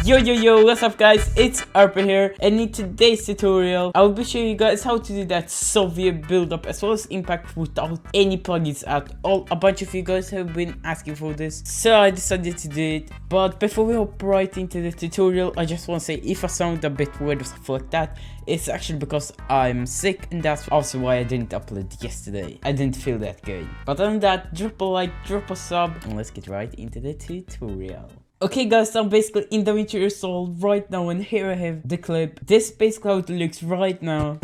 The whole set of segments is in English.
Yo, what's up guys, it's E.R.P.I here, and in today's tutorial I will be showing you guys how to do that SOVIOO build up as well as impact without any plugins at all. A bunch of you guys have been asking for this, so I decided to do it. But before we hop right into the tutorial, I just want to say if I sound a bit weird or stuff like that, it's actually because I'm sick, and that's also why I didn't upload yesterday. I didn't feel that good. But other than that, drop a like, drop a sub, and let's get right into the tutorial. Okay guys, so I'm basically in Davinci Resolve right now, and here I have the clip. This is basically how it looks right now.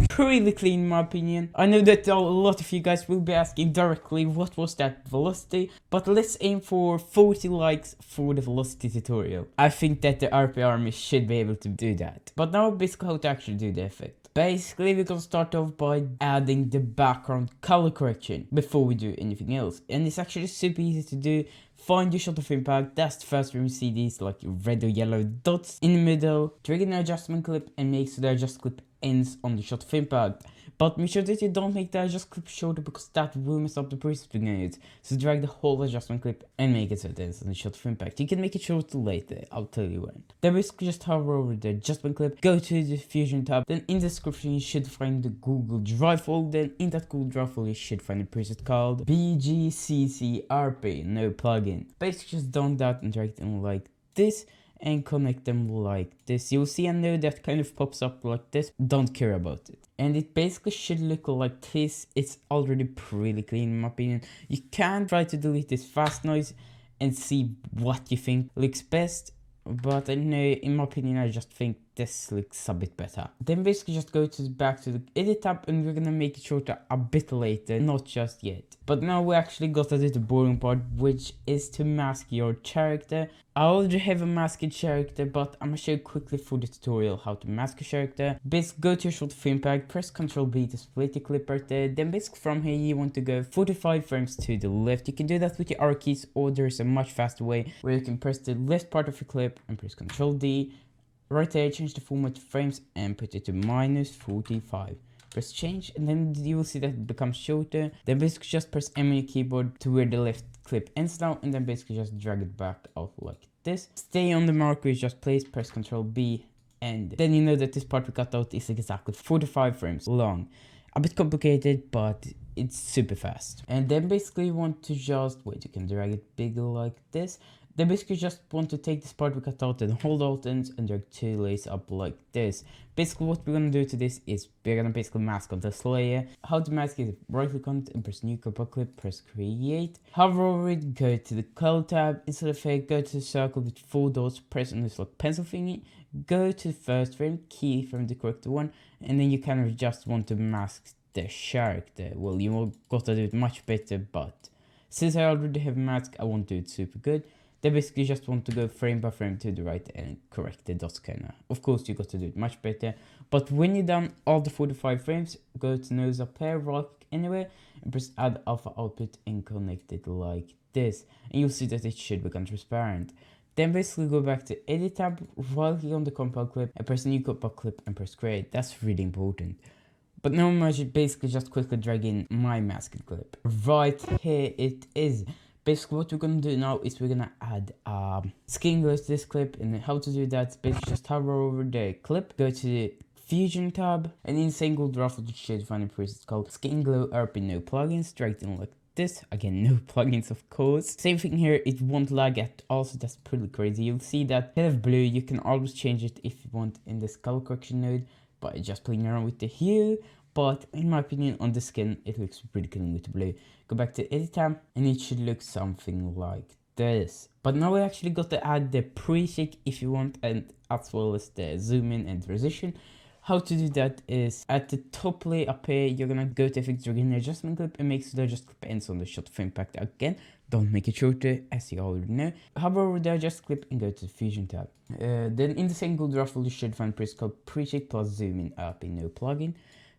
Pretty clean in my opinion. I know that a lot of you guys will be asking directly what was that velocity, but let's aim for 40 likes for the velocity tutorial. I think that the E.R.P.I army should be able to do that. But now basically how to actually do the effect. Basically we're gonna start off by adding the background color correction before we do anything else, and it's actually super easy to do. Find your shot of impact, that's the first where you see these like red or yellow dots in the middle. Drag an adjustment clip and make sure the adjust clip ends on the shot of impact. But make sure that you don't make the adjust clip shorter, because that will mess up the preset we're gonna use. So drag the whole adjustment clip and make it so it ends on the shot of impact. You can make it shorter later, I'll tell you when. Then basically just hover over the adjustment clip, go to the Fusion tab, then in the description you should find the Google Drive folder. Then in that Google Drive folder you should find a preset called BGCC-ERPI, no plugin. Basically just download that and drag it in like this and connect them like this. You'll see a node that kind of pops up like this. Don't care about it. And it basically should look like this. It's already pretty clean in my opinion. You can try to delete this fast noise and see what you think looks best. But I know, in my opinion, I just think this looks a bit better. Then basically just go back to the edit tab, and we're gonna make it shorter a bit later, not just yet. But now we actually got to the boring part, which is to mask your character. I already have a masked character, but I'm gonna show you quickly for the tutorial how to mask a character. Basically go to your shot of impact, press Ctrl B to split the clip right there. Then basically from here you want to go 45 frames to the left. You can do that with your R keys, or there's a much faster way where you can press the left part of your clip and press Ctrl D. Right there, change the format to frames and put it to -45. Press change, and then you will see that it becomes shorter. Then basically just press M on your keyboard to where the left clip ends now, and then basically just drag it back out like this. Stay on the mark where you just placed, press Ctrl B, and then you know that this part we cut out is exactly 45 frames long. A bit complicated, but it's super fast. And then basically you want to just wait, you can drag it bigger like this. Then basically just want to take this part we cut out and hold Alt and drag 2 layers up like this. Basically what we're gonna do to this is we're gonna basically mask on this layer. How to mask is right click on it and press new couple clip, press create. Hover over it, go to the color tab, instead of fade, go to the circle with 4 dots, press on this like pencil thingy. Go to the first frame, key from the correct one, and then you kind of just want to mask the character. Well, you got to do it much better, but since I already have mask, I won't do it super good. They basically just want to go frame by frame to the right and correct the dots kinda. Of course you got to do it much better, but when you're done all the 45 frames, go to nose up here, right click anywhere, and press add alpha output and connect it like this, and you'll see that it should become transparent. Then basically go back to edit tab, right click on the compound clip and press new compound clip and press create. That's really important. But now I should basically just quickly drag in my masked clip. Right here it is. Basically what we're gonna do now is we're gonna add skin glow to this clip, and how to do that is basically just hover over the clip, go to the Fusion tab, and in single draft you should find a preset called Skin Glow E.R.P.I no plugins, drag it in like this. Again, no plugins of course. Same thing here, it won't lag at all, so that's pretty crazy. You'll see that instead of blue, you can always change it if you want in this color correction node by just playing around with the hue. But in my opinion, on the skin, it looks pretty clean with blue. Go back to edit tab, and it should look something like this. But now we actually got to add the pre-shake if you want, and as well as the zoom in and transition. How to do that is at the top layer up here, you're gonna go to effects, drag in the adjustment clip, and make sure the adjustment clip ends on the shot of impact again. Don't make it shorter, as you already know. Hover over the adjust clip and go to the Fusion tab. Then in the single draft folder, you should find a preset called pre-shake plus zoom in E.R.P.I no plugin.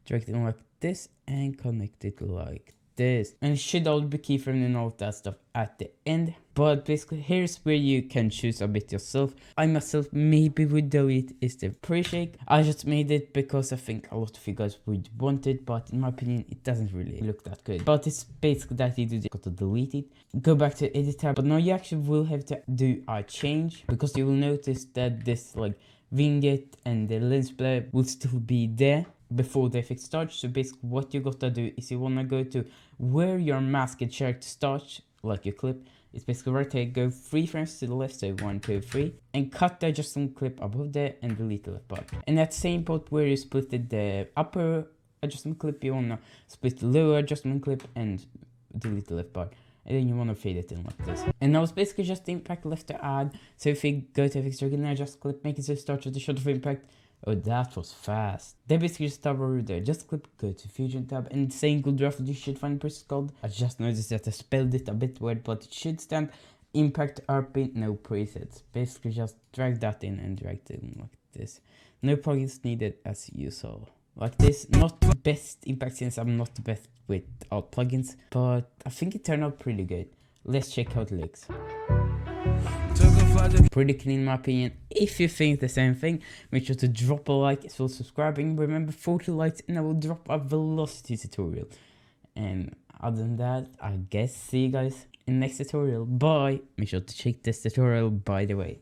Drag it in like this and connect it like this, and it should all be keyframed and all that stuff at the end. But basically here's where you can choose a bit yourself. I myself maybe would do it is the pre-shake. I just made it because I think a lot of you guys would want it, but in my opinion it doesn't really look that good. But it's basically that you just got to delete it, go back to edit tab, but now you actually will have to do a change, because you will notice that this like vignette and the lens blur will still be there before the effect starts. So basically what you gotta do is you wanna go to where your masked character starts, like your clip. It's basically right here, go 3 frames to the left, so 1, 2, 3, and cut the adjustment clip above there and delete the left part. And that same part where you splitted the upper adjustment clip, you wanna split the lower adjustment clip and delete the left part. And then you wanna fade it in like this. And now it's basically just the impact left to add. So if you go to effects, and adjust clip, make it so it starts with the shot of impact. Oh, that was fast. They basically just start over there. Just clip, go to Fusion tab, and saying good draft, you should find the process called. I just noticed that I spelled it a bit weird, but it should stand impact E.R.P.I, no presets. Basically just drag that in and drag it in like this. No plugins needed, as you saw. Like this. Not the best impact, since I'm not the best with all plugins, but I think it turned out pretty good. Let's check out the looks. Pretty clean in my opinion. If you think the same thing, make sure to drop a like as well as subscribing. Remember 40 likes and I will drop a velocity tutorial. And other than that, I guess see you guys in the next tutorial. Bye. Make sure to check this tutorial by the way.